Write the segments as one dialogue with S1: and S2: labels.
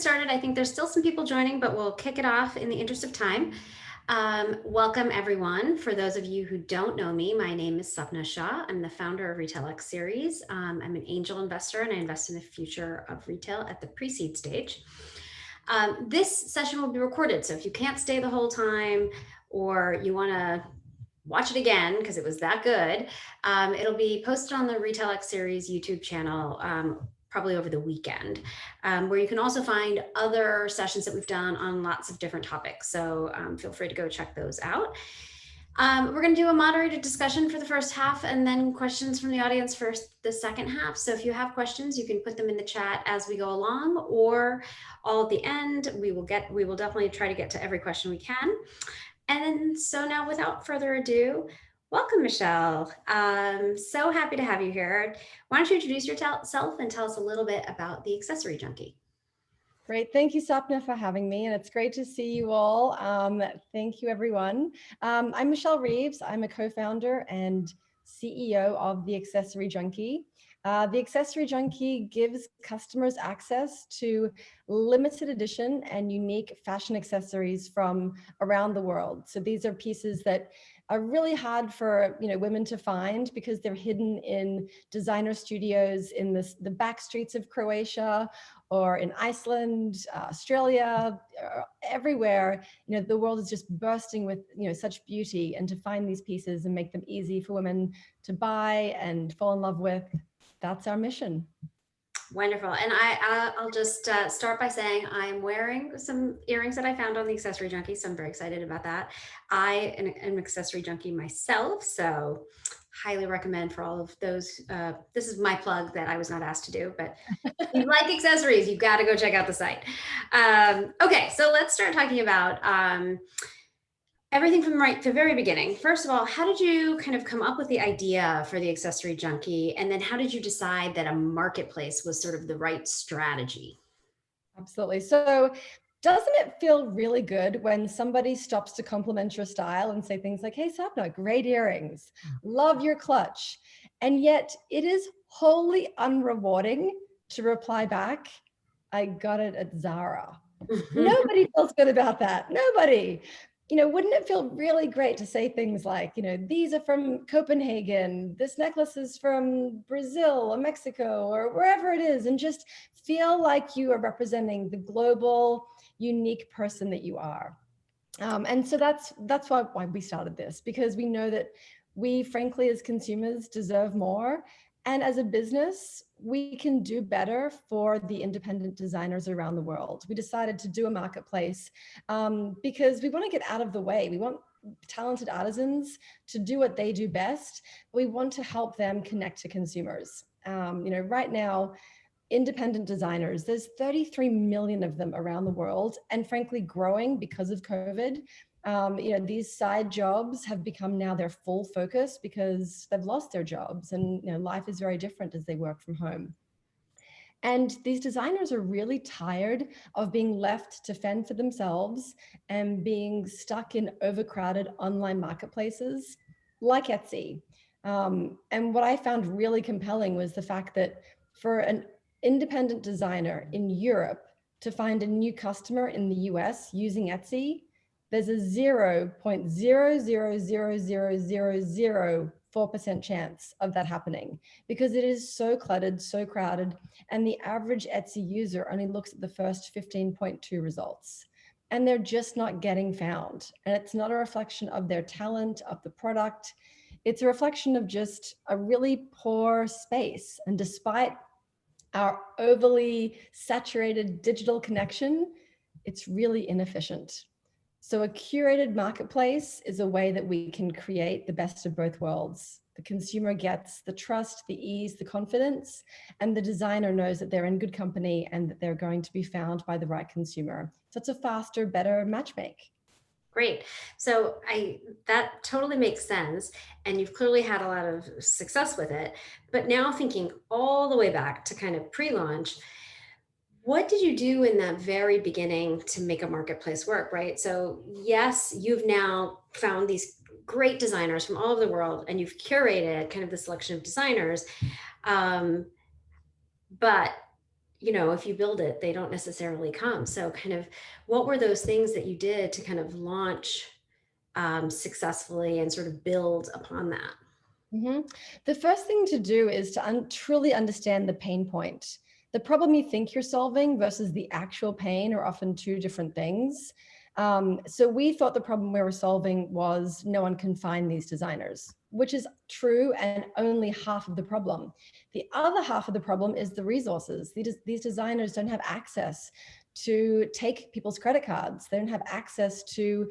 S1: started. I think there's still some people joining, but we'll kick it off in the interest of time. Welcome, everyone. For those of you who don't know me, my name is Sapna Shah. I'm the founder of Retail X Series. I'm an angel investor, and I invest in the future of retail at the pre-seed stage. This session will be recorded, so if you can't stay the whole time or you want to watch it again because it was that good, it'll be posted on the Retail X Series YouTube channel probably over the weekend, where you can also find other sessions that we've done on lots of different topics. So feel free to go check those out. We're going to do a moderated discussion for the first half and then questions from the audience for the second half. So if you have questions, you can put them in the chat as we go along, or all at the end. We will definitely try to get to every question we can. And so now, without further ado, welcome, Michelle. So happy to have you here. Why don't you introduce yourself and tell us a little bit about the Accessory Junkie?
S2: Great. Thank you, Sapna, for having me. And it's great to see you all. Thank you, everyone. I'm Michelle Reeves. I'm a co-founder and CEO of the Accessory Junkie. The Accessory Junkie gives customers access to limited edition and unique fashion accessories from around the world. So these are pieces that are really hard for women to find because they're hidden in designer studios in the back streets of Croatia or in Iceland, Australia, everywhere. The world is just bursting with such beauty, and to find these pieces and make them easy for women to buy and fall in love with, that's our mission.
S1: Wonderful. And I'll just start by saying I'm wearing some earrings that I found on the Accessory Junkie, so I'm very excited about that. I am an accessory junkie myself, so highly recommend for all of those. This is my plug that I was not asked to do, but if you like accessories, you've got to go check out the site. Okay, so let's start talking about everything from the very beginning. First of all, how did you kind of come up with the idea for the Accessory Junkie? And then how did you decide that a marketplace was sort of the right strategy?
S2: Absolutely. So doesn't it feel really good when somebody stops to compliment your style and say things like, hey, Sapna, great earrings, love your clutch. And yet it is wholly unrewarding to reply back, I got it at Zara. Nobody feels good about that. Nobody. Wouldn't it feel really great to say things like, these are from Copenhagen, this necklace is from Brazil or Mexico or wherever it is, and just feel like you are representing the global, unique person that you are. And so that's why we started this, because we know that we, frankly, as consumers, deserve more. And as a business, we can do better for the independent designers around the world. We decided to do a marketplace because we want to get out of the way. We want talented artisans to do what they do best. We want to help them connect to consumers. Right now, independent designers, there's 33 million of them around the world, and frankly, growing because of COVID. These side jobs have become now their full focus because they've lost their jobs, and life is very different as they work from home. And these designers are really tired of being left to fend for themselves and being stuck in overcrowded online marketplaces like Etsy. And what I found really compelling was the fact that for an independent designer in Europe to find a new customer in the US using Etsy, there's a 0.0000004% chance of that happening because it is so cluttered, so crowded, and the average Etsy user only looks at the first 15.2 results. And they're just not getting found. And it's not a reflection of their talent, of the product. It's a reflection of just a really poor space. And despite our overly saturated digital connection, it's really inefficient. So a curated marketplace is a way that we can create the best of both worlds. The consumer gets the trust, the ease, the confidence, and the designer knows that they're in good company and that they're going to be found by the right consumer. So it's a faster, better matchmake.
S1: Great. So that totally makes sense. And you've clearly had a lot of success with it. But now thinking all the way back to kind of pre-launch, what did you do in that very beginning to make a marketplace work, right? So yes, you've now found these great designers from all over the world and you've curated kind of the selection of designers. But if you build it, they don't necessarily come. So kind of what were those things that you did to kind of launch successfully and sort of build upon that?
S2: Mhm. The first thing to do is to truly understand the pain point. The problem you think you're solving versus the actual pain are often two different things. So we thought the problem we were solving was no one can find these designers, which is true and only half of the problem. The other half of the problem is the resources. These designers don't have access to take people's credit cards. They don't have access to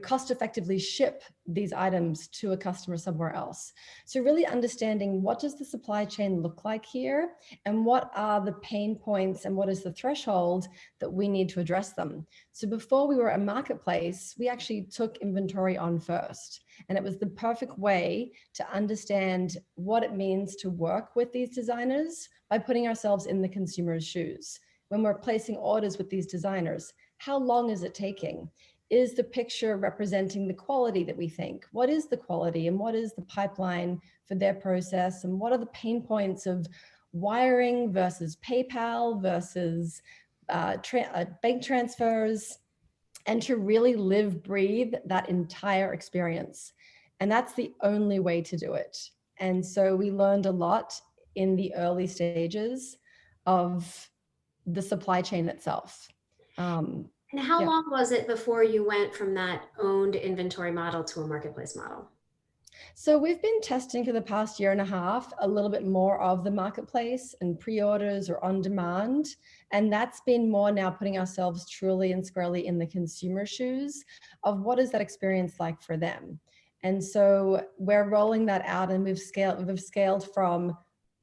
S2: cost effectively ship these items to a customer somewhere else. So really understanding what does the supply chain look like here and what are the pain points and what is the threshold that we need to address them. So before we were a marketplace, we actually took inventory on first. And it was the perfect way to understand what it means to work with these designers by putting ourselves in the consumer's shoes. When we're placing orders with these designers, how long is it taking? Is the picture representing the quality that we think? What is the quality and what is the pipeline for their process? And what are the pain points of wiring versus PayPal versus bank transfers? And to really live, breathe that entire experience. And that's the only way to do it. And so we learned a lot in the early stages of the supply chain itself.
S1: And how
S2: Yeah.
S1: long was it before you went from that owned inventory model to a marketplace model?
S2: So we've been testing for the past year and a half a little bit more of the marketplace and pre-orders or on demand. And that's been more now putting ourselves truly and squarely in the consumer shoes of what is that experience like for them. And so we're rolling that out and we've scaled from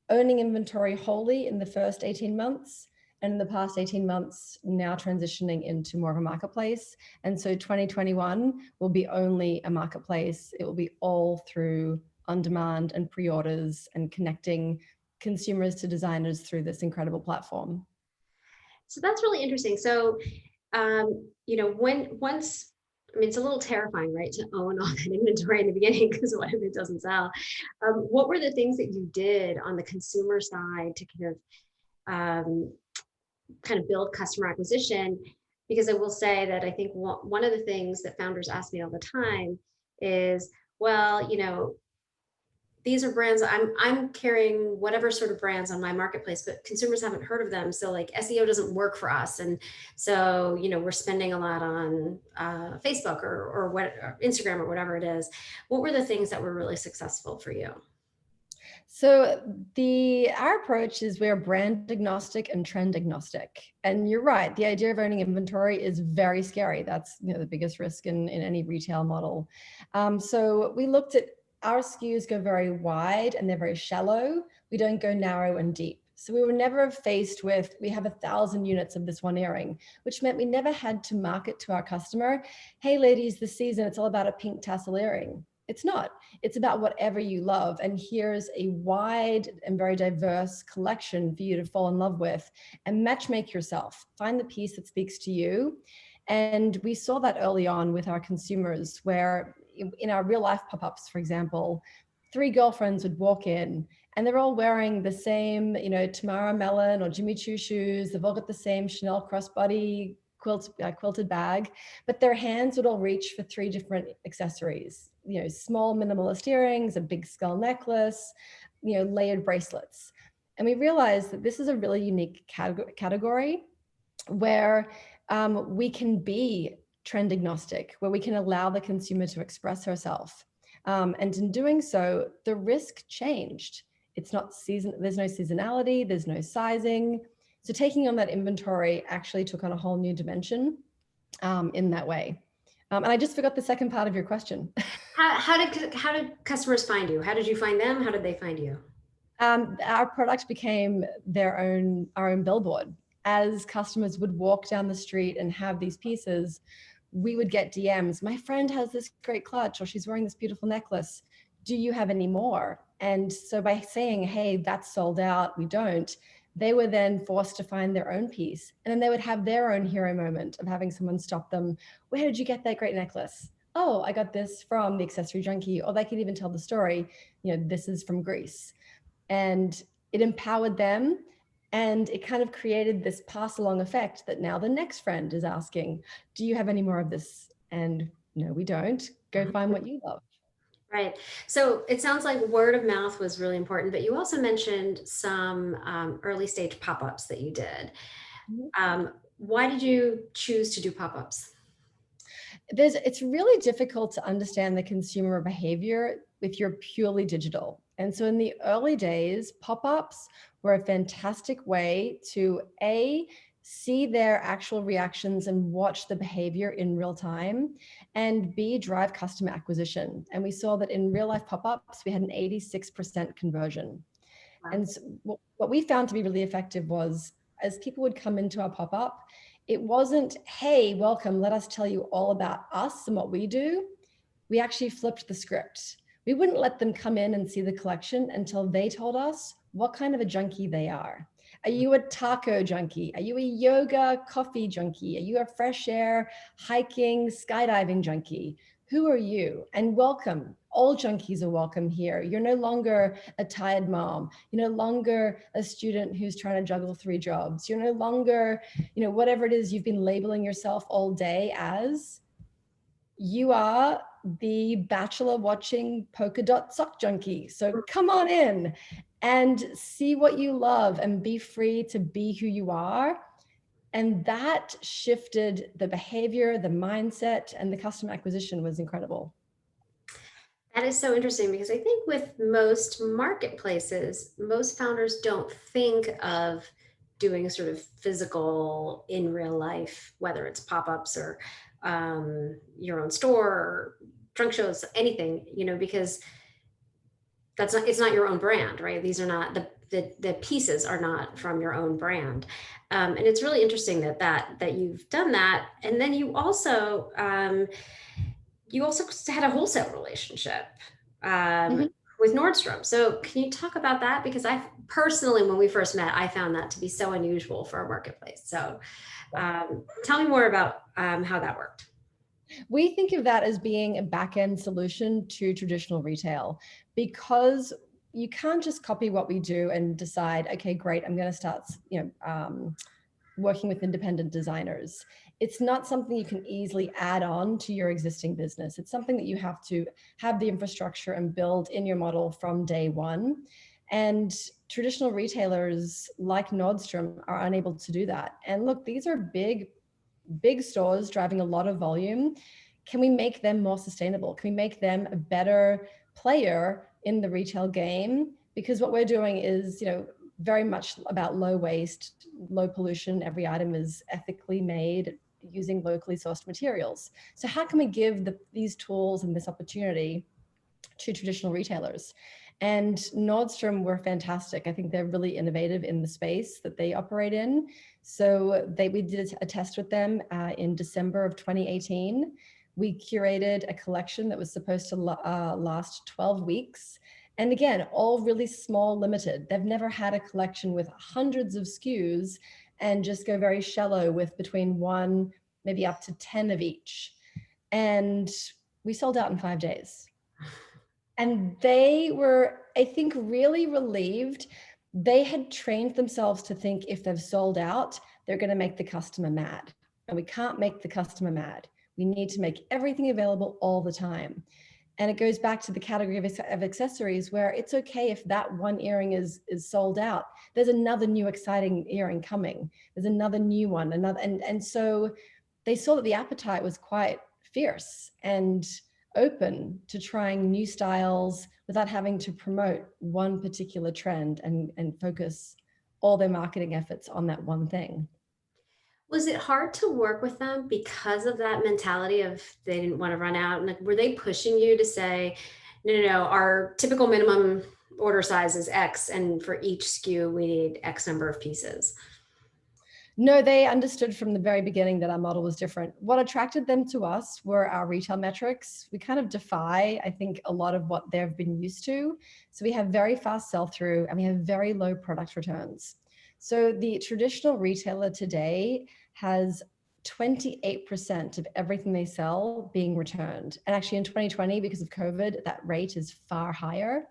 S2: owning inventory wholly in the first 18 months. And in the past 18 months, now transitioning into more of a marketplace. And so 2021 will be only a marketplace. It will be all through on demand and pre orders and connecting consumers to designers through this incredible platform.
S1: So that's really interesting. So, when once, I mean, it's a little terrifying, right, to own all that inventory in the beginning because what if it doesn't sell? What were the things that you did on the consumer side to um, kind of build customer acquisition? Because I will say that I think one of the things that founders ask me all the time is, well, these are brands I'm carrying whatever sort of brands on my marketplace, but consumers haven't heard of them. So like SEO doesn't work for us. And so, we're spending a lot on Facebook or Instagram or whatever it is. What were the things that were really successful for you?
S2: So our approach is we're brand agnostic and trend agnostic. And you're right, the idea of owning inventory is very scary. That's the biggest risk in any retail model. So we looked at our SKUs go very wide and they're very shallow. We don't go narrow and deep. So we were never faced with, we have 1,000 units of this one earring, which meant we never had to market to our customer, hey ladies, this season it's all about a pink tassel earring. It's not. It's about whatever you love. And here's a wide and very diverse collection for you to fall in love with and matchmake yourself. Find the piece that speaks to you. And we saw that early on with our consumers, where in our real life pop-ups, for example, 3 girlfriends would walk in and they're all wearing the same, Tamara Mellon or Jimmy Choo shoes. They've all got the same Chanel crossbody quilted bag, but their hands would all reach for 3 different accessories, small minimalist earrings, a big skull necklace, layered bracelets. And we realized that this is a really unique category where we can be trend agnostic, where we can allow the consumer to express herself. And in doing so, the risk changed. It's not there's no seasonality, there's no sizing. So taking on that inventory actually took on a whole new dimension in that way. And I just forgot the second part of your question.
S1: How did customers find you? How did you find them? How did they find you?
S2: Our product became our own billboard. As customers would walk down the street and have these pieces, we would get DMs. My friend has this great clutch, or she's wearing this beautiful necklace. Do you have any more? And so by saying, hey, that's sold out, we don't, they were then forced to find their own piece. And then they would have their own hero moment of having someone stop them. Where did you get that great necklace? Oh, I got this from the Accessory Junkie. Or they could even tell the story, this is from Greece. And it empowered them. And it kind of created this pass along effect that now the next friend is asking, do you have any more of this? And no, we don't. Go find what you love.
S1: Right. So it sounds like word of mouth was really important, but you also mentioned some early stage pop-ups that you did. Why did you choose to do pop-ups?
S2: It's really difficult to understand the consumer behavior if you're purely digital. And so in the early days, pop-ups were a fantastic way to see their actual reactions and watch the behavior in real time, and B, drive customer acquisition. And we saw that in real life pop-ups, we had an 86% conversion.
S1: Wow.
S2: And so what we found to be really effective was, as people would come into our pop-up, it wasn't, hey, welcome, let us tell you all about us and what we do. We actually flipped the script. We wouldn't let them come in and see the collection until they told us what kind of a junkie they are. Are you a taco junkie? Are you a yoga coffee junkie? Are you a fresh air hiking skydiving junkie? Who are you? And welcome. All junkies are welcome here. You're no longer a tired mom. You're no longer a student who's trying to juggle 3 jobs. You're no longer, whatever it is you've been labeling yourself all day as. You are the bachelor watching polka dot sock junkie. So come on in and see what you love and be free to be who you are. And that shifted the behavior, the mindset, and the customer acquisition was incredible.
S1: That is so interesting because I think with most marketplaces, most founders don't think of doing sort of physical in real life, whether it's pop-ups or your own store or trunk shows, anything, because it's not your own brand, right? These are not the pieces are not from your own brand. And it's really interesting that you've done that. And then you also had a wholesale relationship um,
S2: Mhm.
S1: with Nordstrom. So can you talk about that? Because I personally, when we first met, I found that to be so unusual for a marketplace. So tell me more about how that worked.
S2: We think of that as being a back-end solution to traditional retail, because you can't just copy what we do and decide, okay, great, I'm going to start, working with independent designers. It's not something you can easily add on to your existing business. It's something that you have to have the infrastructure and build in your model from day one. And traditional retailers like Nordstrom are unable to do that. And look, these are big stores driving a lot of volume. Can we make them more sustainable? Can we make them a better player in the retail game? Because what we're doing is, very much about low waste, low pollution. Every item is ethically made using locally sourced materials. So how can we give these tools and this opportunity to traditional retailers? And Nordstrom were fantastic. I think they're really innovative in the space that they operate in. So we did a test with them in December of 2018. We curated a collection that was supposed to last 12 weeks. And again, all really small, limited. They've never had a collection with hundreds of SKUs and just go very shallow with between 1, maybe up to 10 of each. And we sold out in 5 days. And they were, I think, really relieved. They had trained themselves to think if they've sold out, they're going to make the customer mad. And we can't make the customer mad. We need to make everything available all the time. And it goes back to the category of accessories, where it's okay if that one earring is sold out. There's another new exciting earring coming. There's another new one, and so they saw that the appetite was quite fierce and open to trying new styles without having to promote one particular trend and focus all their marketing efforts on that one thing.
S1: Was it hard to work with them because of that mentality of they didn't want to run out? And like, were they pushing you to say, no, no, no, our typical minimum order size is X, and for each SKU, we need X number of pieces?
S2: No, they understood from the very beginning that our model was different. What attracted them to us were our retail metrics. We kind of defy, I think, a lot of what they've been used to. So we have very fast sell-through and we have very low product returns. So the traditional retailer today has 28% of everything they sell being returned. And actually in 2020, because of COVID, that rate is far higher.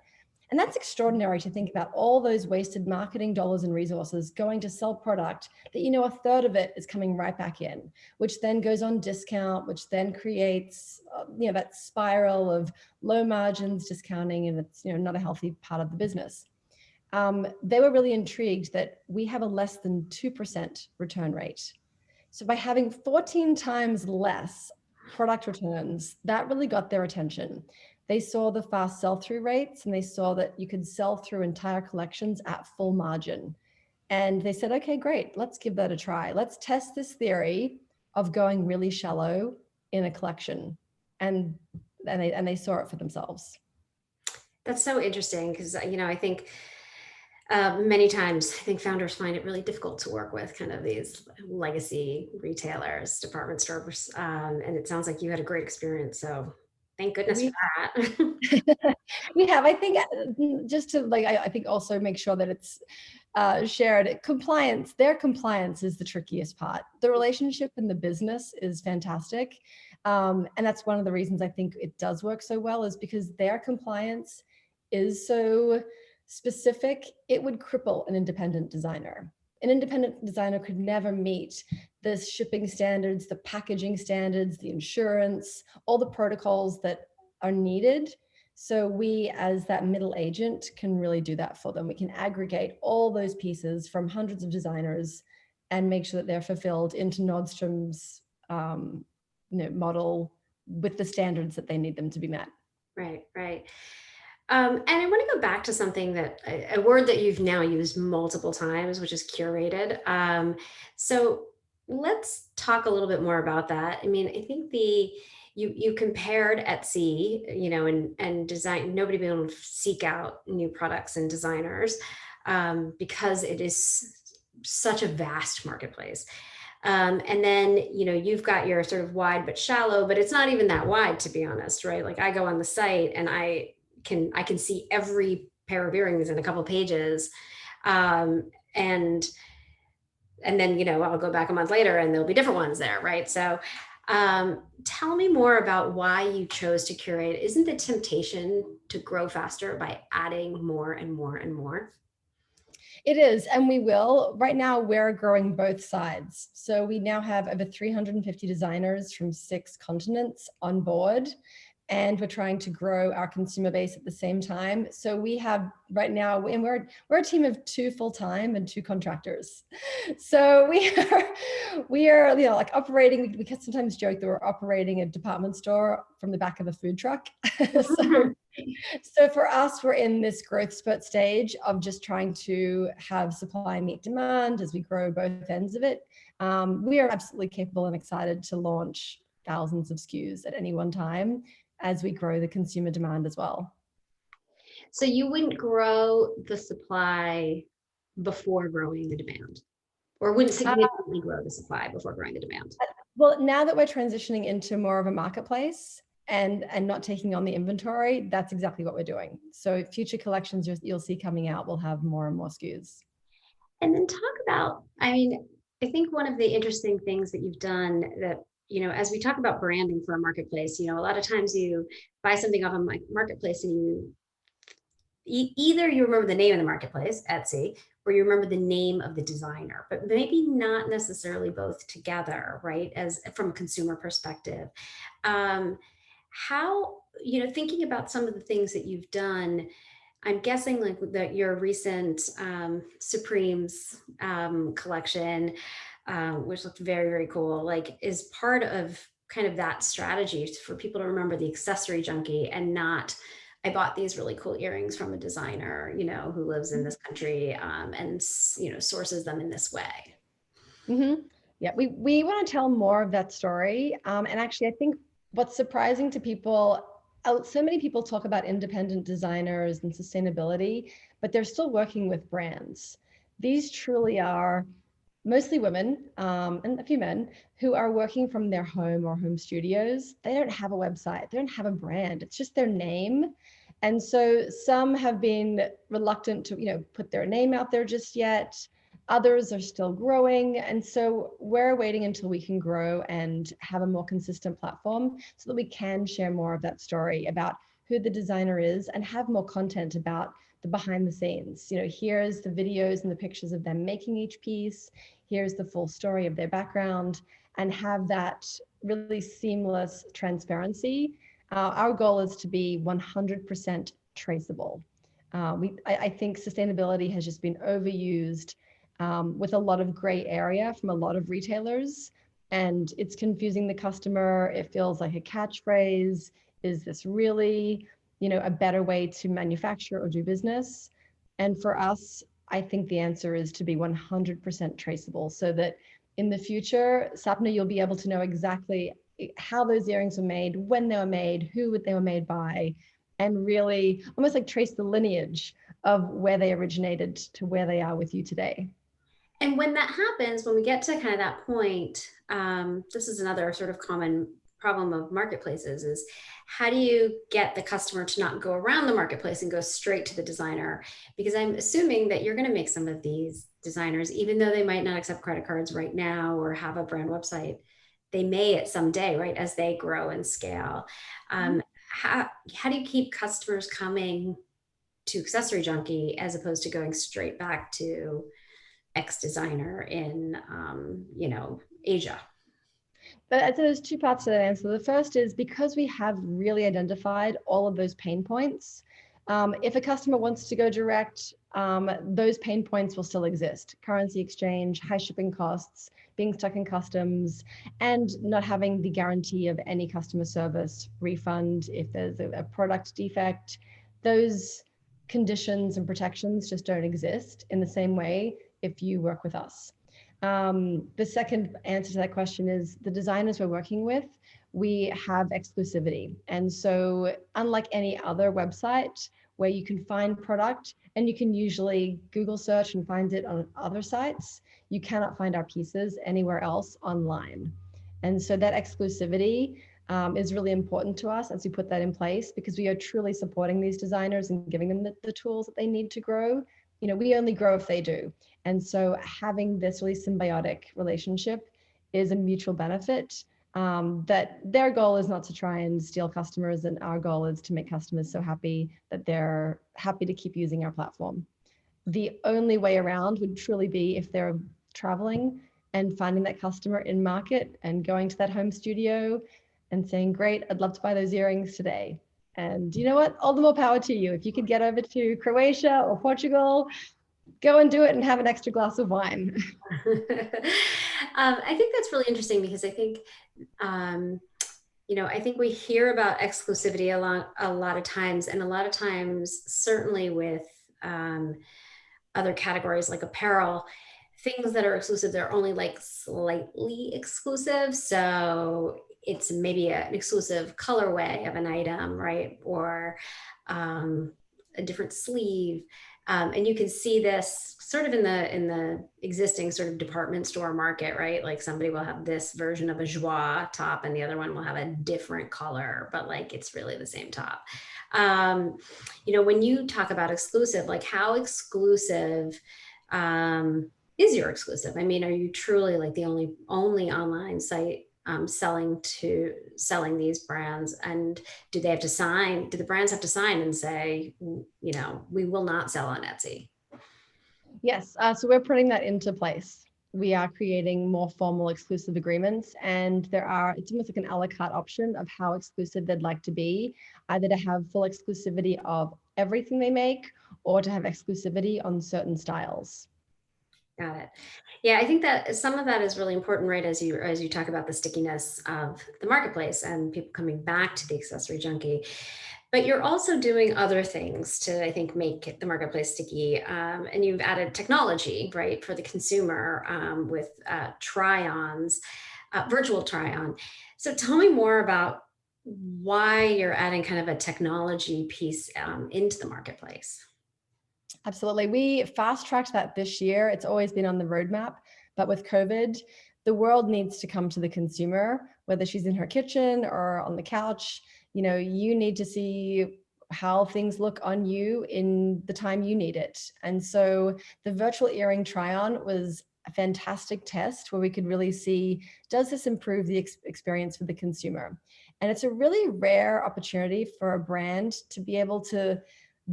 S2: And that's extraordinary to think about, all those wasted marketing dollars and resources going to sell product that, you know, a third of it is coming right back in, which then goes on discount, which then creates, you know, that spiral of low margins, discounting, and it's, you know, not a healthy part of the business. They were really intrigued that we have a less than 2% return rate. So by having 14 times less product returns, that really got their attention. They saw the fast sell-through rates, and they saw that you could sell through entire collections at full margin. And they said, okay, great, let's give that a try. Let's test this theory of going really shallow in a collection. And they saw it for themselves.
S1: That's so interesting because, you know, I think many times I think founders find it really difficult to work with kind of these legacy retailers, department stores. And it sounds like you had a great experience. So thank goodness for
S2: We
S1: that.
S2: we have, I think, just to like, I think also make sure that it's shared. Compliance, their compliance is the trickiest part. The relationship in the business is fantastic. And that's one of the reasons I think it does work so well, is because their compliance is so specific. It would cripple an independent designer. An independent designer could never meet the shipping standards, the packaging standards, the insurance, all the protocols that are needed. So we, as that middle agent, can really do that for them. We can aggregate all those pieces from hundreds of designers and make sure that they're fulfilled into Nordstrom's model with the standards that they need them to be met.
S1: Right, right. And I want to go back to something that a word that you've now used multiple times, which is curated. So let's talk a little bit more about that. I mean, I think you compared Etsy, you know, and design. Nobody being able to seek out new products and designers because it is such a vast marketplace. And then, you know, you've got your sort of wide but shallow, but it's not even that wide, to be honest, right? Like I go on the site and I can see every pair of earrings in a couple of pages. And then, you know, I'll go back a month later and there'll be different ones there, right? So tell me more about why you chose to curate. Isn't the temptation to grow faster by adding more and more and more?
S2: It is, and we will. Right now, we're growing both sides. So we now have over 350 designers from 6 continents on board, and we're trying to grow our consumer base at the same time. So we have right now, and we're a team of 2 full-time and 2 contractors. So we are, you know, like operating. We can sometimes joke that we're operating a department store from the back of a food truck. So for us, we're in this growth spurt stage of just trying to have supply meet demand as we grow both ends of it. We are absolutely capable and excited to launch thousands of SKUs at any one time as we grow the consumer demand as well.
S1: So you wouldn't grow the supply before growing the demand, or wouldn't significantly grow the supply before growing the demand?
S2: Well, now that we're transitioning into more of a marketplace and not taking on the inventory, that's exactly what we're doing. So future collections you'll see coming out will have more and more SKUs.
S1: And then talk about, I mean, I think one of the interesting things that you've done that, you know, as we talk about branding for a marketplace, you know, a lot of times you buy something off a marketplace and you either you remember the name of the marketplace, Etsy, or you remember the name of the designer, but maybe not necessarily both together, right? As from a consumer perspective. How, you know, thinking about some of the things that you've done, I'm guessing like your recent Supremes collection, which looked very, very cool, like is part of kind of that strategy for people to remember the accessory junkie and not, I bought these really cool earrings from a designer, you know, who lives in this country and, you know, sources them in this way.
S2: Mm-hmm. Yeah, we want to tell more of that story. And actually, I think what's surprising to people, so many people talk about independent designers and sustainability, but they're still working with brands. These truly are mostly women and a few men who are working from their home or home studios. They don't have a website, they don't have a brand, it's just their name. And so some have been reluctant to, you know, put their name out there just yet. Others are still growing. And so we're waiting until we can grow and have a more consistent platform so that we can share more of that story about who the designer is and have more content about the behind the scenes. Here's the videos and the pictures of them making each piece. Here's the full story of their background, and have that really seamless transparency. Our goal is to be 100% traceable. I think sustainability has just been overused with a lot of gray area from a lot of retailers, and it's confusing the customer. It feels like a catchphrase. Is this really, a better way to manufacture or do business? And for us, I think the answer is to be 100% traceable, so that in the future, Sapna, you'll be able to know exactly how those earrings were made, when they were made, who they were made by, and really almost like trace the lineage of where they originated to where they are with you today.
S1: And when that happens, when we get to kind of that point, this is another sort of common problem of marketplaces is how do you get the customer to not go around the marketplace and go straight to the designer? Because I'm assuming that you're going to make some of these designers, even though they might not accept credit cards right now or have a brand website, they may at some day, right, as they grow and scale. How do you keep customers coming to Accessory Junkie as opposed to going straight back to X designer in, Asia?
S2: But there's two parts to that answer. The first is because we have really identified all of those pain points. If a customer wants to go direct, those pain points will still exist. Currency exchange, high shipping costs, being stuck in customs, and not having the guarantee of any customer service refund if there's a product defect. Those conditions and protections just don't exist in the same way if you work with us. The second answer to that question is the designers we're working with, we have exclusivity. And so unlike any other website where you can find product and you can usually Google search and find it on other sites, you cannot find our pieces anywhere else online. And so that exclusivity is really important to us as we put that in place, because we are truly supporting these designers and giving them the tools that they need to grow. We only grow if they do. And so having this really symbiotic relationship is a mutual benefit, that their goal is not to try and steal customers, and our goal is to make customers so happy that they're happy to keep using our platform. The only way around would truly be if they're traveling and finding that customer in market and going to that home studio and saying, great, I'd love to buy those earrings today. And you know what? All the more power to you. If you could get over to Croatia or Portugal, go and do it and have an extra glass of wine.
S1: I think that's really interesting because I think, I think we hear about exclusivity a lot of times, and a lot of times, certainly with other categories like apparel, things that are exclusive, they're only like slightly exclusive. So it's maybe an exclusive colorway of an item, right? Or a different sleeve. And you can see this sort of in the existing sort of department store market, right? Like somebody will have this version of a joie top and the other one will have a different color, but like it's really the same top. When you talk about exclusive, like how exclusive is your exclusive? I mean, are you truly like the only online site selling these brands? And do the brands have to sign and say, we will not sell on Etsy?
S2: Yes, so we're putting that into place. We are creating more formal exclusive agreements, and it's almost like an a la carte option of how exclusive they'd like to be, either to have full exclusivity of everything they make or to have exclusivity on certain styles.
S1: Got it. Yeah, I think that some of that is really important, right? As you talk about the stickiness of the marketplace and people coming back to the Accessory Junkie, but you're also doing other things to, I think, make the marketplace sticky. And you've added technology, right, for the consumer with try-ons, virtual try-on. So tell me more about why you're adding kind of a technology piece into the marketplace.
S2: Absolutely. We fast tracked that this year. It's always been on the roadmap, but with COVID, the world needs to come to the consumer, whether she's in her kitchen or on the couch. You need to see how things look on you in the time you need it. And so the virtual earring try-on was a fantastic test where we could really see, does this improve the experience for the consumer? And it's a really rare opportunity for a brand to be able to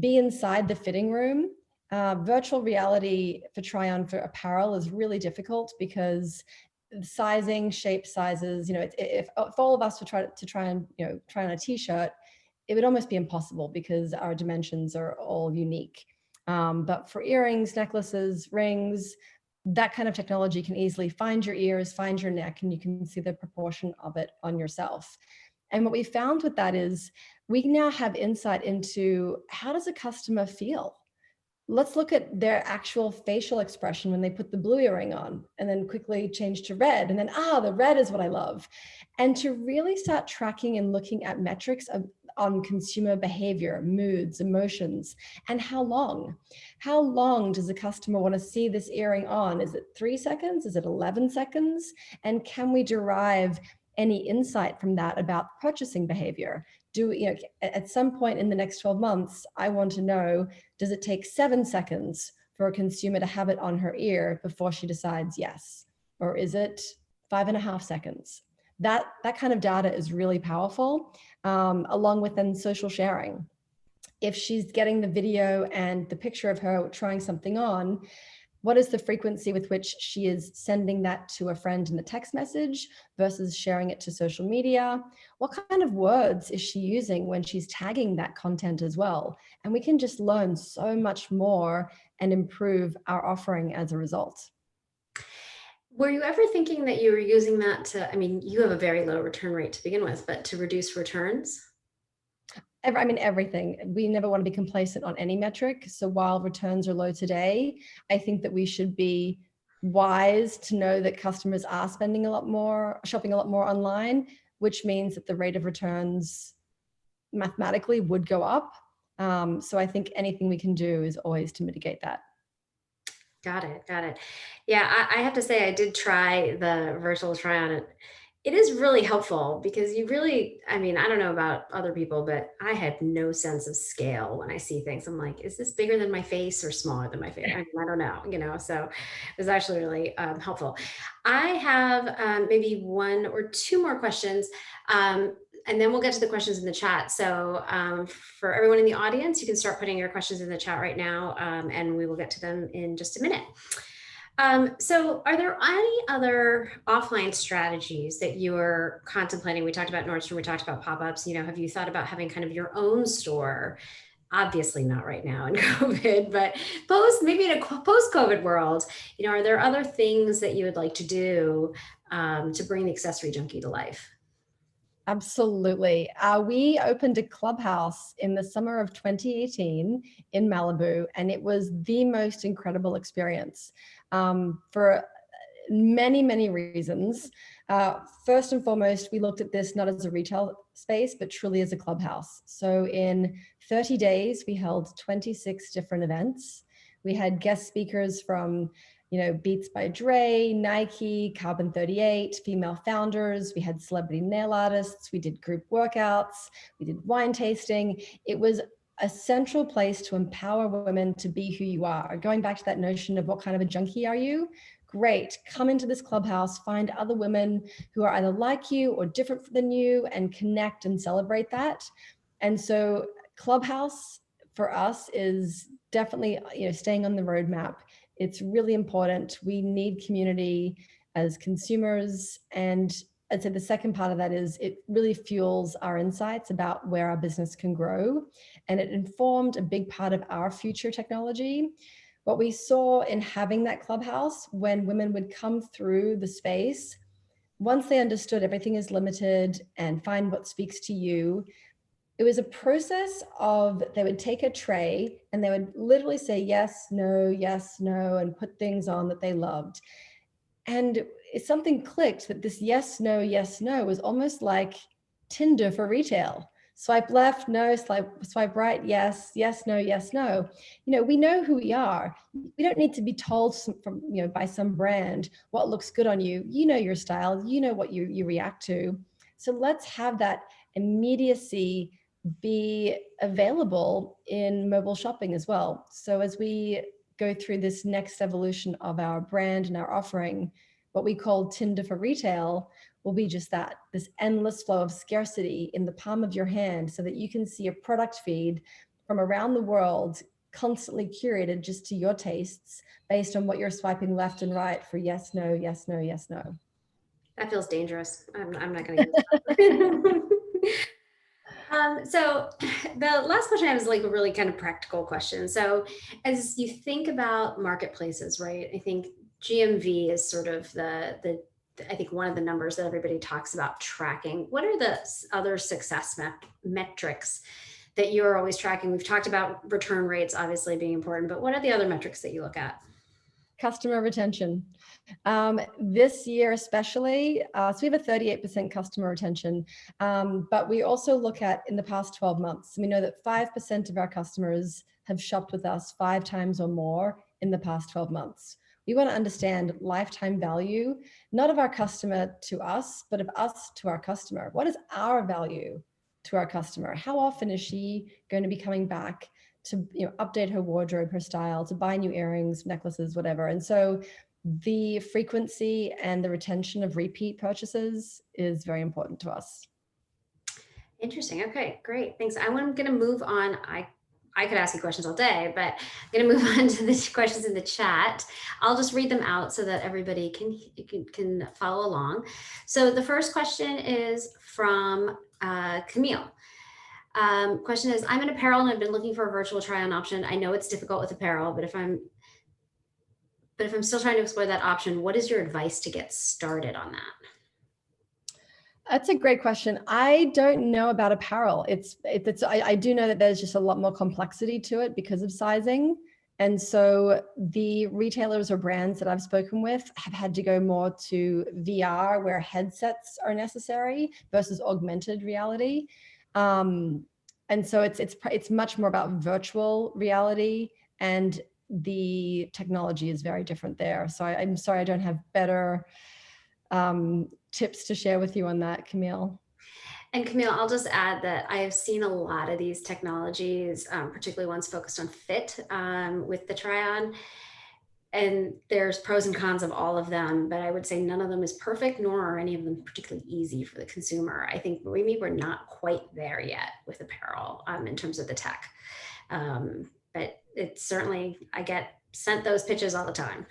S2: be inside the fitting room. Virtual reality for try on for apparel is really difficult because sizing, shape, sizes, if all of us were try and try on a t-shirt, it would almost be impossible because our dimensions are all unique. But for earrings, necklaces, rings, that kind of technology can easily find your ears, find your neck, and you can see the proportion of it on yourself. And what we found with that is we now have insight into, how does a customer feel? Let's look at their actual facial expression when they put the blue earring on, and then quickly change to red, and then, the red is what I love. And to really start tracking and looking at metrics on consumer behavior, moods, emotions, and how long. How long does a customer want to see this earring on? Is it 3 seconds? Is it 11 seconds? And can we derive any insight from that about purchasing behavior? At some point in the next 12 months, I want to know, does it take 7 seconds for a consumer to have it on her ear before she decides yes? Or is it 5.5 seconds? That kind of data is really powerful, along with then social sharing. If she's getting the video and the picture of her trying something on, what is the frequency with which she is sending that to a friend in a text message versus sharing it to social media? What kind of words is she using when she's tagging that content as well? And we can just learn so much more and improve our offering as a result.
S1: Were you ever thinking that you were using that to, I mean, you have a very low return rate to begin with, but to reduce returns?
S2: Everything. We never want to be complacent on any metric. So while returns are low today, I think that we should be wise to know that customers are spending a lot more, shopping a lot more online, which means that the rate of returns mathematically would go up. So I think anything we can do is always to mitigate that.
S1: Got it. Got it. Yeah, I have to say, I did try the virtual try on it. It is really helpful because you really, I mean, I don't know about other people, but I had no sense of scale when I see things. I'm like, is this bigger than my face or smaller than my face? I don't know, so it was actually really helpful. I have maybe one or two more questions. And then we'll get to the questions in the chat. So for everyone in the audience, you can start putting your questions in the chat right now, and we will get to them in just a minute. So are there any other offline strategies that you are contemplating? We talked about Nordstrom, we talked about pop-ups, have you thought about having kind of your own store? Obviously not right now in COVID, but maybe in a post-COVID world, are there other things that you would like to do to bring the Accessory Junkie to life?
S2: Absolutely. We opened a clubhouse in the summer of 2018 in Malibu, and it was the most incredible experience for many, many reasons. First and foremost, we looked at this not as a retail space, but truly as a clubhouse. So in 30 days, we held 26 different events. We had guest speakers from Beats by Dre, Nike, Carbon 38, female founders. We had celebrity nail artists. We did group workouts. We did wine tasting. It was a central place to empower women to be who you are. Going back to that notion of what kind of a junkie are you? Great, come into this clubhouse, find other women who are either like you or different than you, and connect and celebrate that. And so Clubhouse for us is definitely staying on the roadmap. It's really important. We need community as consumers. And I'd say the second part of that is it really fuels our insights about where our business can grow. And it informed a big part of our future technology. What we saw in having that clubhouse, when women would come through the space, once they understood everything is limited and find what speaks to you, it was a process of, they would take a tray and they would literally say yes, no, and put things on that they loved. And something clicked that this yes, no was almost like Tinder for retail. Swipe left, no, swipe right, yes, no. We know who we are. We don't need to be told by some brand what looks good on you. You know your style, you know what you react to. So let's have that immediacy be available in mobile shopping as well. So as we go through this next evolution of our brand and our offering, what we call Tinder for retail, will be just that, this endless flow of scarcity in the palm of your hand, so that you can see a product feed from around the world constantly curated just to your tastes based on what you're swiping left and right for yes, no, yes, no, yes, no.
S1: That feels dangerous. I'm not going to use that. So the last question I have is like a really kind of practical question. So as you think about marketplaces, right? I think GMV is sort of the I think one of the numbers that everybody talks about tracking. What are the other success metrics that you're always tracking? We've talked about return rates obviously being important, but what are the other metrics that you look at?
S2: Customer retention. This year especially, so we have a 38% customer retention, but we also look at in the past 12 months. We know that 5% of our customers have shopped with us 5 times or more in the past 12 months. We want to understand lifetime value, not of our customer to us, but of us to our customer. What is our value to our customer? How often is she going to be coming back to update her wardrobe, her style, to buy new earrings, necklaces, whatever? And so the frequency and the retention of repeat purchases is very important to us.
S1: Interesting. Okay, great. Thanks. I'm going to move on. I could ask you questions all day, but I'm going to move on to the questions in the chat. I'll just read them out so that everybody can follow along. So the first question is from Camille. Question is, I'm in apparel and I've been looking for a virtual try-on option. I know it's difficult with apparel, but if I'm still trying to explore that option, what is your advice to get started on that?
S2: That's a great question. I don't know about apparel. I do know that there's just a lot more complexity to it because of sizing. And so the retailers or brands that I've spoken with have had to go more to VR, where headsets are necessary, versus augmented reality. And so it's much more about virtual reality, and the technology is very different there. So I'm sorry I don't have better tips to share with you on that, Camille.
S1: And Camille, I'll just add that I have seen a lot of these technologies, particularly ones focused on fit with the try-on. And there's pros and cons of all of them, but I would say none of them is perfect, nor are any of them particularly easy for the consumer. I think maybe we're not quite there yet with apparel in terms of the tech. But it's certainly, I get sent those pitches all the time.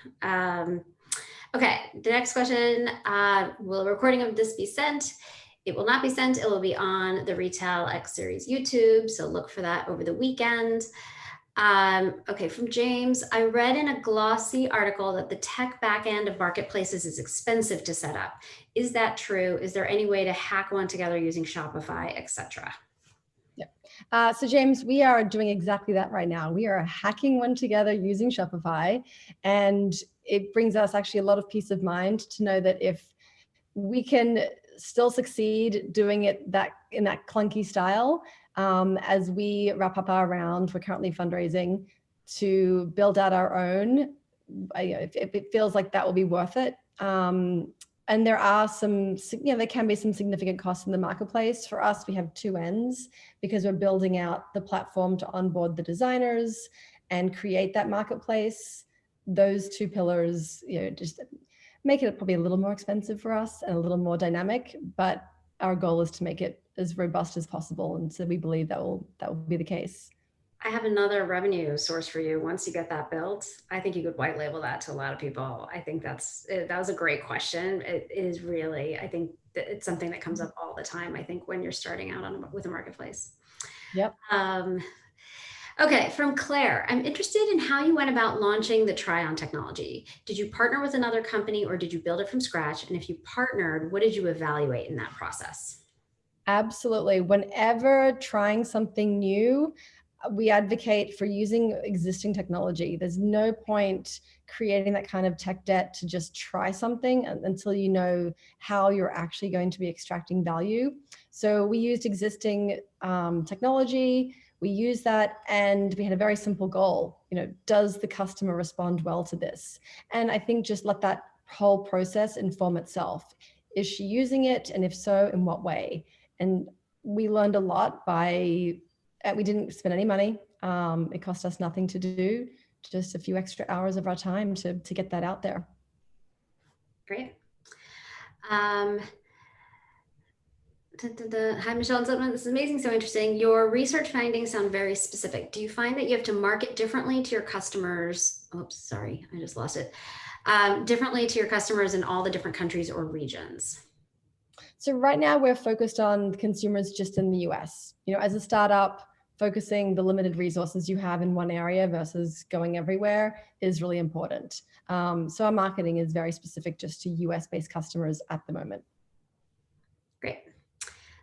S1: Okay, the next question, will a recording of this be sent? It will not be sent. It will be on the Retail X Series YouTube, so look for that over the weekend. Okay, from James, I read in a glossy article that the tech backend of marketplaces is expensive to set up. Is that true? Is there any way to hack one together using Shopify, etc.?
S2: Yeah. So James, we are doing exactly that right now. We are hacking one together using Shopify, and it brings us actually a lot of peace of mind to know that if we can still succeed doing it in that clunky style, as we wrap up our round, we're currently fundraising to build out our own. If it feels like that will be worth it. And there are there can be some significant costs in the marketplace. For us, we have 2 ends, because we're building out the platform to onboard the designers and create that marketplace. Those 2 pillars, just make it probably a little more expensive for us and a little more dynamic, but our goal is to make it as robust as possible. And so we believe that will be the case.
S1: I have another revenue source for you. Once you get that built, I think you could white label that to a lot of people. I think that was a great question. It is really, I think that it's something that comes up all the time, I think, when you're starting out with a marketplace.
S2: Yep.
S1: Okay, from Claire, I'm interested in how you went about launching the try-on technology. Did you partner with another company or did you build it from scratch? And if you partnered, what did you evaluate in that process?
S2: Absolutely. Whenever trying something new, we advocate for using existing technology. There's no point creating that kind of tech debt to just try something until you know how you're actually going to be extracting value. So we used existing technology. We used that, and we had a very simple goal. Does the customer respond well to this? And I think just let that whole process inform itself. Is she using it? And if so, in what way? And we learned a lot we didn't spend any money. It cost us nothing to do. just a few extra hours of our time to get that out there.
S1: Great. Hi, Michelle and Zoltan. This is amazing, so interesting. Your research findings sound very specific. Do you find that you have to market differently to your customers? Oops, sorry, I just lost it. Differently to your customers in all the different countries or regions?
S2: So right now we're focused on consumers just in the US. As a startup, focusing the limited resources you have in one area versus going everywhere is really important. So our marketing is very specific just to US-based customers at the moment.
S1: Great.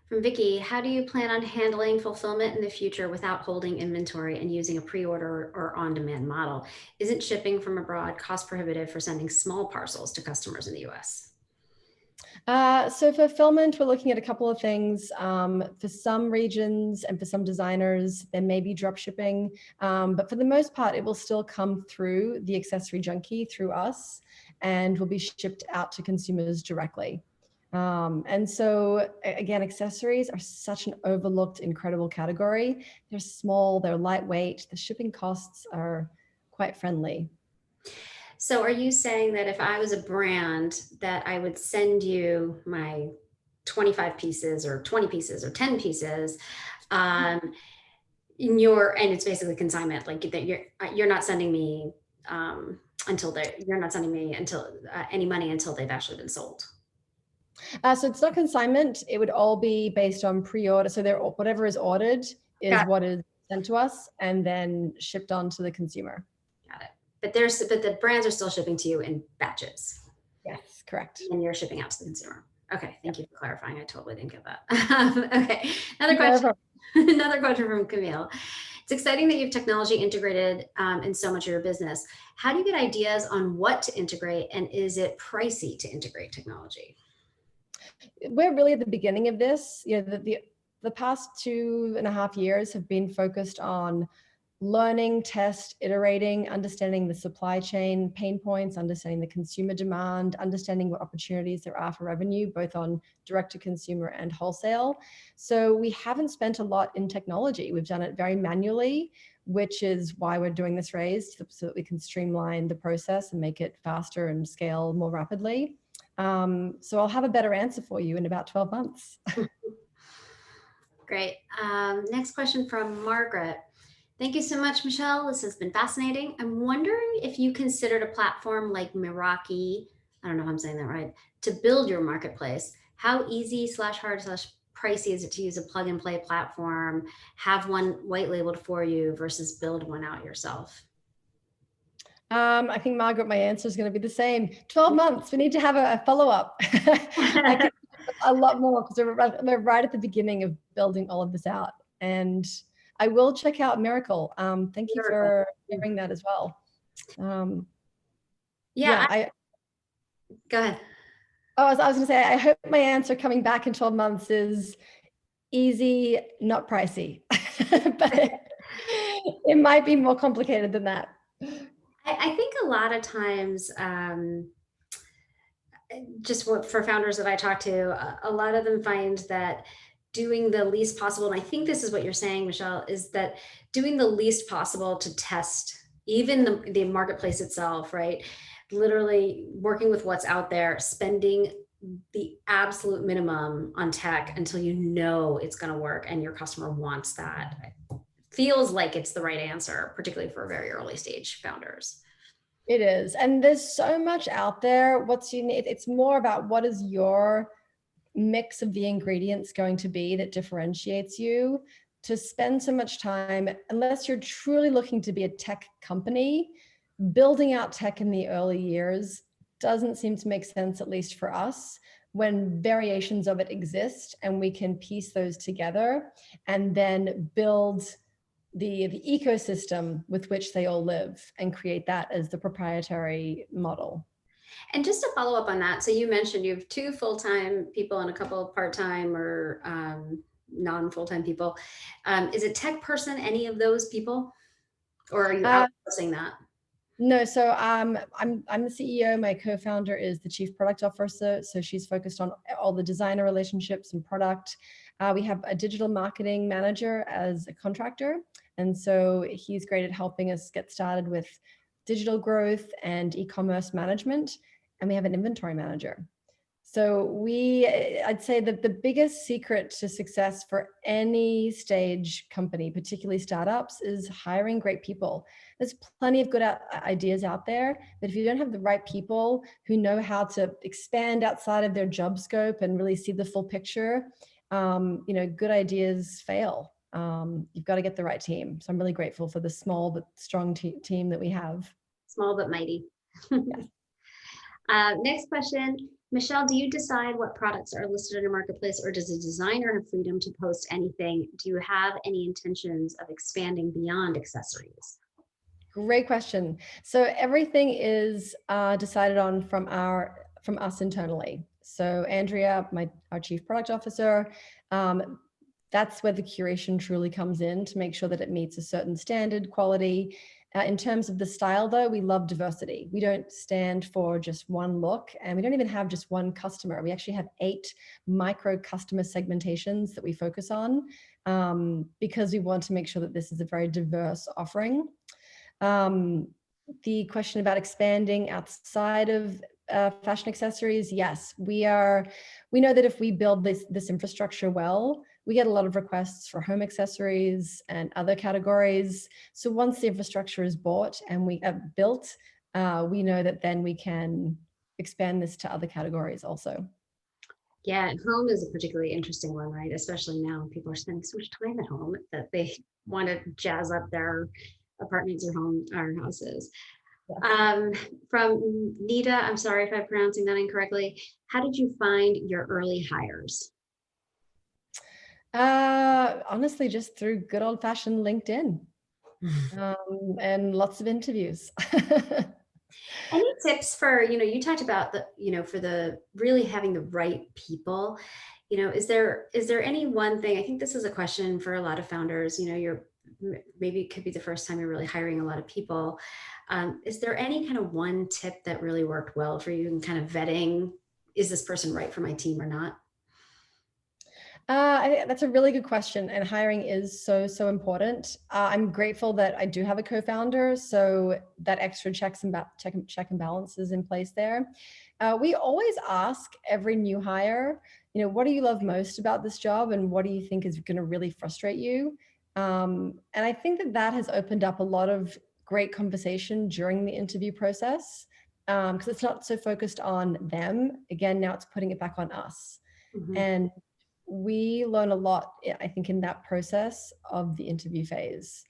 S1: From Vicky, how do you plan on handling fulfillment in the future without holding inventory and using a pre-order or on-demand model? Isn't shipping from abroad cost prohibitive for sending small parcels to customers in the US?
S2: So fulfillment, we're looking at a couple of things. For some regions and for some designers, there may be drop shipping, but for the most part, it will still come through the Accessory Junkie through us and will be shipped out to consumers directly. And so again, accessories are such an overlooked, incredible category. They're small, they're lightweight, the shipping costs are quite friendly.
S1: So are you saying that if I was a brand that I would send you my 25 pieces or 20 pieces or 10 pieces, and it's basically consignment, like that you're not sending me you're not sending me until any money until they've actually been sold?
S2: So it's not consignment. It would all be based on pre-order. So whatever is ordered is what is sent to us and then shipped on to the consumer.
S1: Got it. But the brands are still shipping to you in batches.
S2: Yes, correct.
S1: And you're shipping out to the consumer. Okay, thank you for clarifying. I totally didn't get that. Okay, another question. Another question from Camille. It's exciting that you have technology integrated in so much of your business. How do you get ideas on what to integrate, and is it pricey to integrate technology?
S2: We're really at the beginning of this. The past 2.5 years have been focused on learning, test, iterating, understanding the supply chain pain points, understanding the consumer demand, understanding what opportunities there are for revenue, both on direct to consumer and wholesale. So we haven't spent a lot in technology. We've done it very manually, which is why we're doing this raise, so that we can streamline the process and make it faster and scale more rapidly. So I'll have a better answer for you in about 12 months.
S1: Great. Next question from Margaret. Thank you so much, Michelle. This has been fascinating. I'm wondering if you considered a platform like Meraki, I don't know if I'm saying that right, to build your marketplace. How easy / hard / pricey is it to use a plug and play platform, have one white labeled for you versus build one out yourself?
S2: I think, Margaret, my answer is going to be the same. 12 months. We need to have a follow-up. I can a lot more because we're right at the beginning of building all of this out. And I will check out Miracle. Thank you for sharing that as well.
S1: Go ahead.
S2: Oh, I was going to say, I hope my answer coming back in 12 months is easy, not pricey. But it might be more complicated than that.
S1: I think a lot of times, just for founders that I talk to, a lot of them find that doing the least possible, and I think this is what you're saying, Michelle, is that doing the least possible to test even the marketplace itself, right? Literally working with what's out there, spending the absolute minimum on tech until you know it's going to work and your customer wants that. Feels like it's the right answer, particularly for very early stage founders.
S2: It is. And there's so much out there. What's unique? It's more about what is your mix of the ingredients going to be that differentiates you. To spend so much time, unless you're truly looking to be a tech company, building out tech in the early years doesn't seem to make sense, at least for us, when variations of it exist and we can piece those together and then build the ecosystem with which they all live and create that as the proprietary model.
S1: And just to follow up on that, so you mentioned you have 2 full-time people and a couple of part-time or non-full-time people. Is a tech person any of those people, or are you outsourcing that?
S2: No, so I'm the CEO. My co-founder is the chief product officer. So she's focused on all the designer relationships and product. We have a digital marketing manager as a contractor. And so he's great at helping us get started with digital growth and e-commerce management. And we have an inventory manager. So I'd say that the biggest secret to success for any stage company, particularly startups, is hiring great people. There's plenty of good ideas out there, but if you don't have the right people who know how to expand outside of their job scope and really see the full picture, good ideas fail. You've got to get the right team. So I'm really grateful for the small but strong team that we have.
S1: Small but mighty. Next question. Michelle, do you decide what products are listed in a marketplace, or does a designer have freedom to post anything? Do you have any intentions of expanding beyond accessories?
S2: Great question. So everything is decided on from us internally. So Andrea, our chief product officer, that's where the curation truly comes in to make sure that it meets a certain standard quality. In terms of the style, though, we love diversity. We don't stand for just one look, and we don't even have just one customer. We actually have 8 micro customer segmentations that we focus on because we want to make sure that this is a very diverse offering. The question about expanding outside of fashion accessories, yes, we know that if we build this infrastructure well, we get a lot of requests for home accessories and other categories. So once the infrastructure is bought and we have built, we know that then we can expand this to other categories also.
S1: Yeah, home is a particularly interesting one, right? Especially now, people are spending so much time at home that they want to jazz up their apartments or houses. Yeah. From Nita, I'm sorry if I'm pronouncing that incorrectly. How did you find your early hires?
S2: Honestly, just through good old fashioned LinkedIn and lots of interviews.
S1: Any tips for, you talked about for the really having the right people, is there any one thing? I think this is a question for a lot of founders, maybe it could be the first time you're really hiring a lot of people. Is there any kind of one tip that really worked well for you in kind of vetting, is this person right for my team or not?
S2: That's a really good question, and hiring is so important. I'm grateful that I do have a co-founder, so that extra check and balance is in place there. We always ask every new hire, what do you love most about this job, and what do you think is going to really frustrate you? And I think that has opened up a lot of great conversation during the interview process, because it's not so focused on them. Again, now it's putting it back on us.
S1: Mm-hmm.
S2: And we learn a lot, I think, in that process of the interview phase,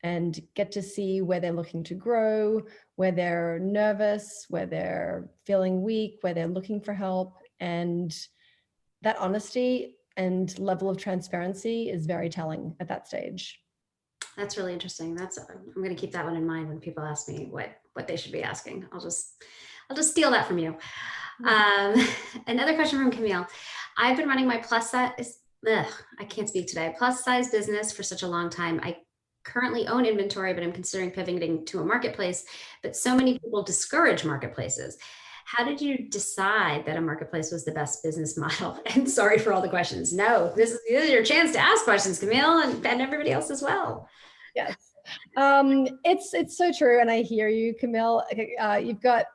S2: and get to see where they're looking to grow, where they're nervous, where they're feeling weak, where they're looking for help. And that honesty and level of transparency is very telling at that stage.
S1: That's really interesting. I'm going to keep that one in mind when people ask me what they should be asking. I'll just steal that from you. Another question from Camille. I've been running my plus size, I can't speak today, plus size business for such a long time. I currently own inventory, but I'm considering pivoting to a marketplace, but so many people discourage marketplaces. How did you decide that a marketplace was the best business model? And sorry for all the questions. No, this is your chance to ask questions, Camille, and everybody else as well.
S2: Yes, it's so true. And I hear you, Camille. You've got,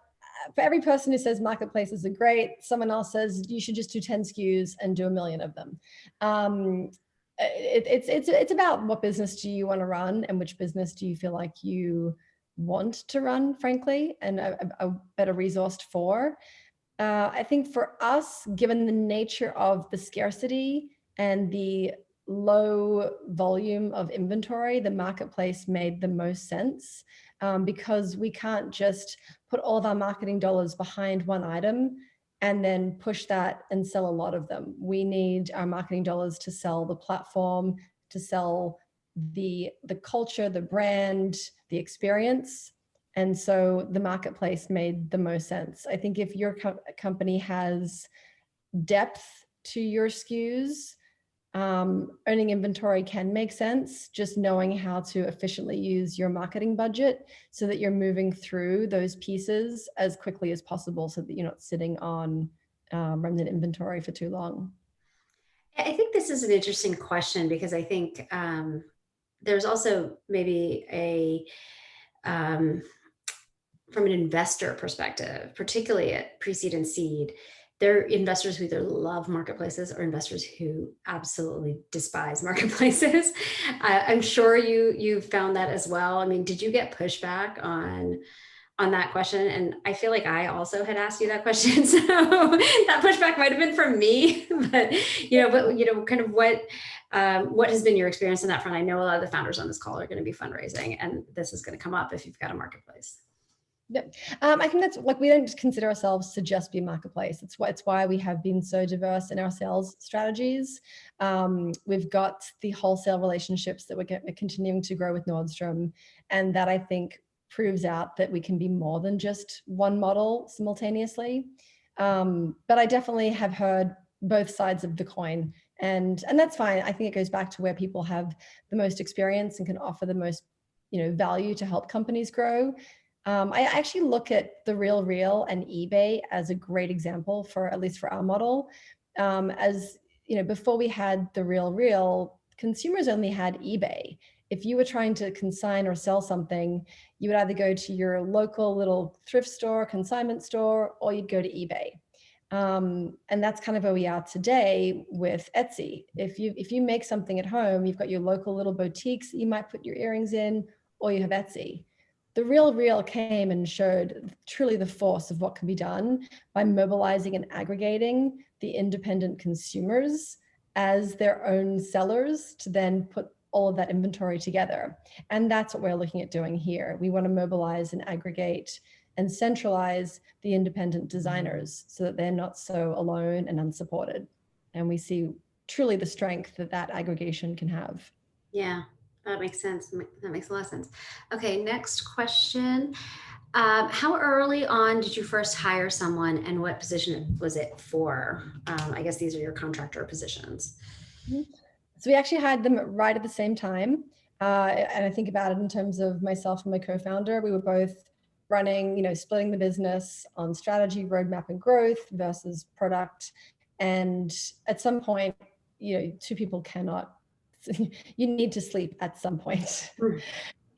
S2: for every person who says marketplaces are great, someone else says you should just do 10 SKUs and do 1 million of them. It's about what business do you want to run, and which business do you feel like you want to run, frankly, and a better resourced for. I think for us, given the nature of the scarcity and the low volume of inventory, the marketplace made the most sense, because we can't just put all of our marketing dollars behind one item and then push that and sell a lot of them. We need our marketing dollars to sell the platform, to sell the culture, the brand, the experience. And so the marketplace made the most sense. I think if your company has depth to your SKUs, owning inventory can make sense, just knowing how to efficiently use your marketing budget so that you're moving through those pieces as quickly as possible so that you're not sitting on remnant inventory for too long.
S1: I think this is an interesting question because I think there's also maybe um, from an investor perspective, particularly at pre-seed and seed, there are investors who either love marketplaces or investors who absolutely despise marketplaces. I'm sure you found that as well. I mean, did you get pushback on that question? And I feel like I also had asked you that question, so that pushback might have been from me. But kind of what has been your experience on that front? I know a lot of the founders on this call are going to be fundraising, and this is going to come up if you've got a marketplace.
S2: Yep. I think that's like, we don't consider ourselves to just be a marketplace. It's why we have been so diverse in our sales strategies. We've got the wholesale relationships that we're continuing to grow with Nordstrom. And that, I think, proves out that we can be more than just one model simultaneously. But I definitely have heard both sides of the coin. And that's fine. I think it goes back to where people have the most experience and can offer the most value to help companies grow. I actually look at The RealReal and eBay as a great example for, at least for our model. As you know, before we had The RealReal, consumers only had eBay. If you were trying to consign or sell something, you would either go to your local little thrift store, consignment store, or you'd go to eBay. And that's kind of where we are today with Etsy. If you make something at home, you've got your local little boutiques that you might put your earrings in, or you have Etsy. The RealReal came and showed truly the force of what can be done by mobilizing and aggregating the independent consumers as their own sellers to then put all of that inventory together. And that's what we're looking at doing here. We want to mobilize and aggregate and centralize the independent designers so that they're not so alone and unsupported. And we see truly the strength that that aggregation can have.
S1: Yeah, that makes sense. That makes a lot of sense. Okay, next question. How early on did you first hire someone, and what position was it for? I guess these are your contractor positions.
S2: So we actually hired them right at the same time. And I think about it in terms of myself and my co-founder. We were both running, splitting the business on strategy, roadmap, and growth versus product. And at some point, two people cannot, you need to sleep at some point.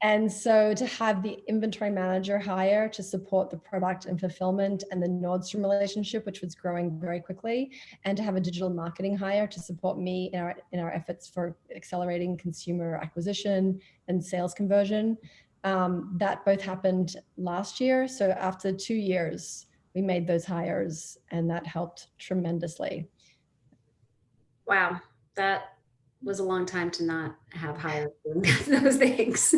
S2: And so to have the inventory manager hire to support the product and fulfillment and the Nordstrom relationship, which was growing very quickly, and to have a digital marketing hire to support me in our efforts for accelerating consumer acquisition and sales conversion, that both happened last year. So after 2 years, we made those hires, and that helped tremendously.
S1: Wow, that was a long time to not have hired doing those things.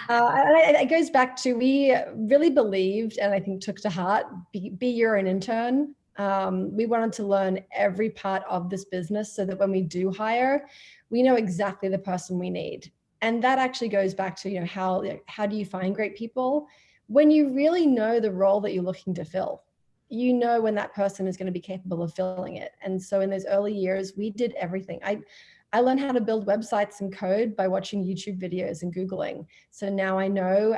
S2: It goes back to, we really believed, and I think took to heart, be your own intern. We wanted to learn every part of this business so that when we do hire, we know exactly the person we need. And that actually goes back to, how do you find great people? When you really know the role that you're looking to fill, when that person is going to be capable of filling it. And so in those early years, we did everything. I learned how to build websites and code by watching YouTube videos and Googling. So now I know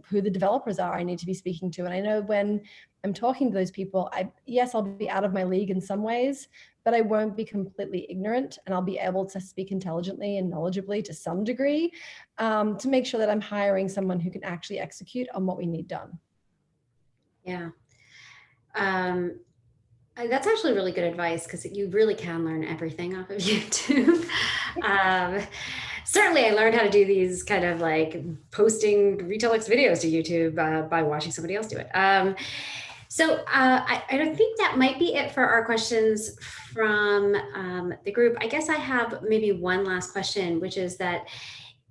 S2: who the developers are I need to be speaking to. And I know when I'm talking to those people, yes, I'll be out of my league in some ways, but I won't be completely ignorant, and I'll be able to speak intelligently and knowledgeably to some degree, to make sure that I'm hiring someone who can actually execute on what we need done.
S1: Yeah. That's actually really good advice, because you really can learn everything off of YouTube. Certainly, I learned how to do these kind of like posting RetailX videos to YouTube by watching somebody else do it. So I think that might be it for our questions from the group. I guess I have maybe one last question, which is that,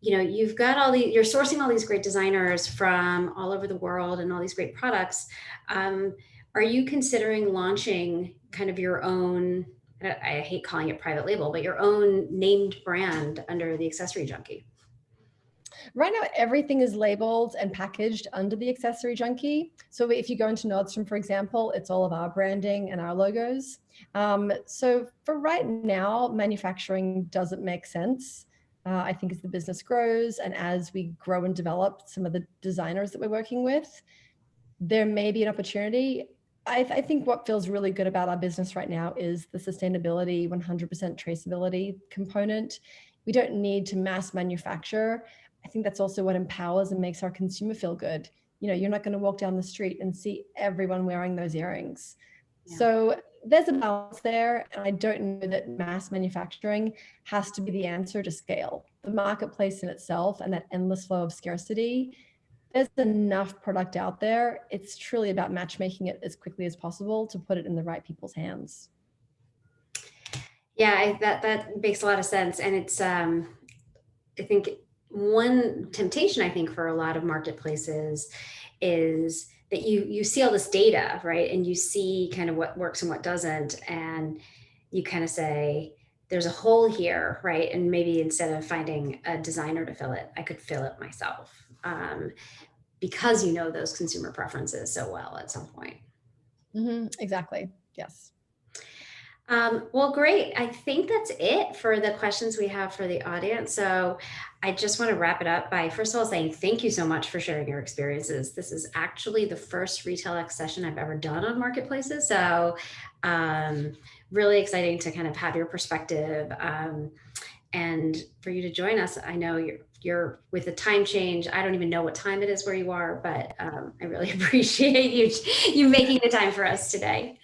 S1: you've got you're sourcing all these great designers from all over the world and all these great products. Are you considering launching kind of your own, I hate calling it private label, but your own named brand under the Accessory Junkie?
S2: Right now, everything is labeled and packaged under the Accessory Junkie. So if you go into Nordstrom, for example, it's all of our branding and our logos. So for right now, manufacturing doesn't make sense. I think as the business grows and as we grow and develop some of the designers that we're working with, there may be an opportunity. I think what feels really good about our business right now is the sustainability, 100% traceability component. We don't need to mass manufacture. I think that's also what empowers and makes our consumer feel good. You know, you're not going to walk down the street and see everyone wearing those earrings.
S1: Yeah.
S2: So there's a balance there. And I don't know that mass manufacturing has to be the answer to scale. The marketplace in itself and that endless flow of scarcity, there's enough product out there. It's truly about matchmaking it as quickly as possible to put it in the right people's hands.
S1: Yeah, that makes a lot of sense. And it's, I think one temptation, I think, for a lot of marketplaces is that you see all this data, right? And you see kind of what works and what doesn't. And you kind of say, there's a hole here, right? And maybe instead of finding a designer to fill it, I could fill it myself. Because you know those consumer preferences so well at some point.
S2: Exactly. Yes.
S1: Well, great. I think that's it for the questions we have for the audience. So I just want to wrap it up by, first of all, saying thank you so much for sharing your experiences. This is actually the first RetailX session I've ever done on marketplaces. So really exciting to kind of have your perspective and for you to join us. I know you're with the time change. I don't even know what time it is where you are, but I really appreciate you making the time for us today.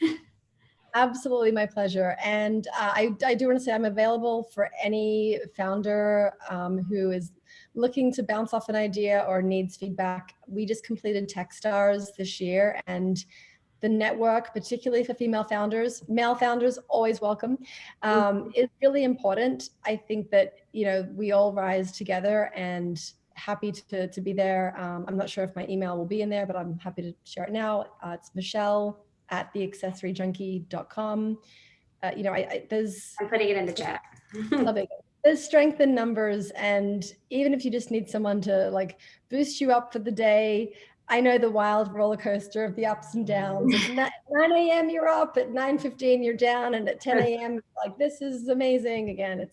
S2: Absolutely, my pleasure. And I do want to say I'm available for any founder who is looking to bounce off an idea or needs feedback. We just completed Techstars this year, and the network, particularly for female founders, male founders, always welcome, is really important. I think that, you know, we all rise together, and happy to be there. I'm not sure if my email will be in there, but I'm happy to share it now. It's Michelle@theaccessoryjunkie.com. You know, there's
S1: I'm putting it in the chat.
S2: love it. There's strength in numbers, and even if you just need someone to like boost you up for the day, I know the wild roller coaster of the ups and downs. At 9 a.m. you're up, at 9:15 you're down, and at 10 a.m. like, this is amazing. Again,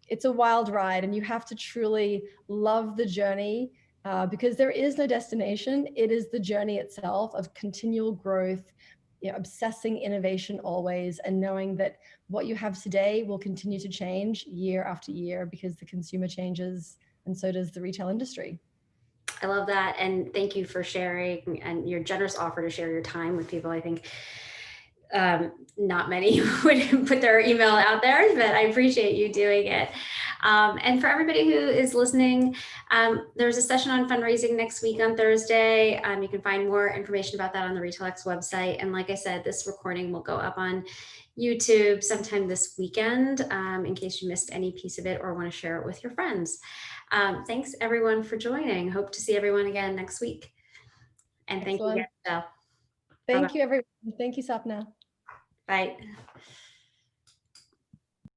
S2: it's a wild ride, and you have to truly love the journey because there is no destination. It is the journey itself of continual growth, you know, obsessing innovation always, and knowing that what you have today will continue to change year after year because the consumer changes, and so does the retail industry.
S1: I love that. And thank you for sharing and your generous offer to share your time with people. I think not many would put their email out there, but I appreciate you doing it. And for everybody who is listening, there's a session on fundraising next week on Thursday. You can find more information about that on the RetailX website. And like I said, this recording will go up on YouTube sometime this weekend in case you missed any piece of it or want to share it with your friends. Thanks everyone for joining. Hope to see everyone again next week. And thank you again, Michelle.
S2: Thank you, everyone. Thank you, Sapna.
S1: Bye.